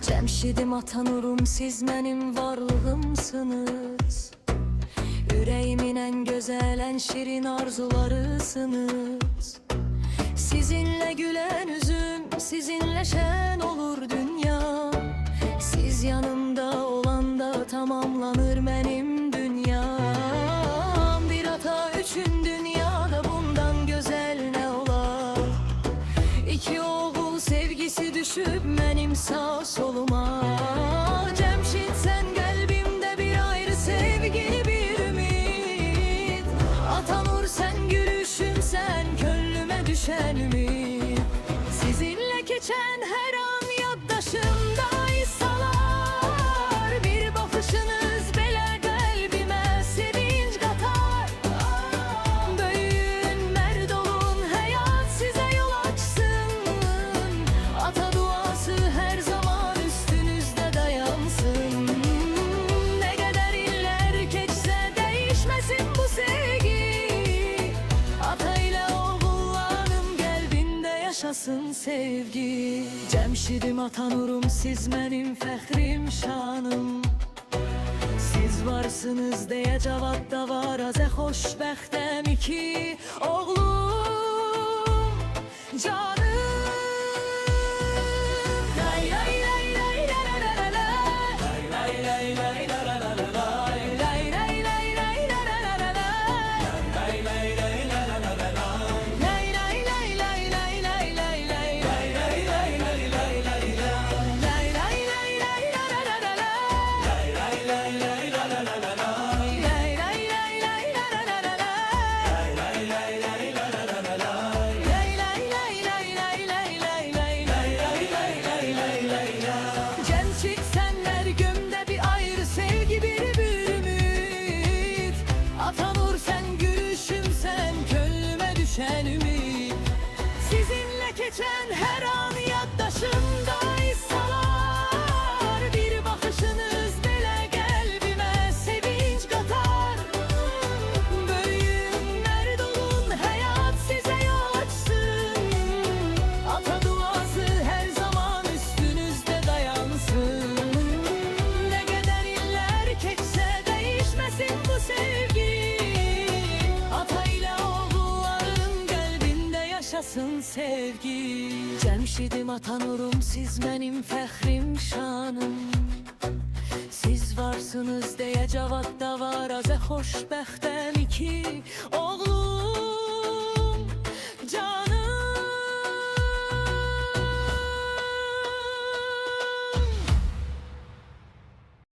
Cəmşidim ata nurum, siz mənim varlığımsınız. Ürəyimin ən gözəl, ən şirin arzularısınız. Sizinle gülen üzüm, sizinle şen olur dünya. Siz yanımda olanda tamamlanır benim dünyam. Bir ata üçün dünyada bundan güzel ne olar? İki oğul sevgisi düşüp benim sağ soluma. Cemşit sen kalbimde bir ayrı sevgili bir ümit. Ata nur sen gülüşüm sen gönlüme düşen ümit. Sizinle geçen her an yaddaşımda salar. Bir bakışınız bile kalbime sevinç katar. Böyün merd olun, hayat size yol açsın. Ata duası her zaman üstünüzde dayansın. Ne kadar iller geçse değişmesin bu sevgi. Ata ile oğullarım kalbinde yaşasın sevgi. Cemşidim ata nurum, siz benim fəxrim şanım. Siz varsınız deyə cavab da var, azə xoşbəxtəm iki oğlum canım. Lay lay lay lay la la la la. Lay lay lay lay la la la la. Lay lay lay lay la la la la. Lay lay lay la la la la. Lay lay lay lay lay lay lay lay. Lay lay lay lay lay lay lay. Lay lay lay lay la la la la. Lay lay lay lay la la la la. Lay lay lay lay la la la la. Lay lay lay lay la la la la. Lay lay lay lay lay lay lay lay. Lay lay lay lay lay lay lay. Cemşit senler gömde bir ayrı sevgi bir ümit. Ata nur sen gülüşüm sen gönlüme düşen ümit. Sizinle geçen her an yaddaşımda salar. Bir bakışınız bile kalbime sevinç katar. Böyün merd olun, hayat size yol açsın. Ata duası her zaman üstünüzde dayansın. Ne kadar iller geçse değişmesin bu sevgi. Ata ile oğulların kalbinde yaşasın sevgi. Cemşidim ata nurum, siz benim fəxrim şanım. Siz varsınız deyə cavab da var, azə xoşbəxtəm iki oğlum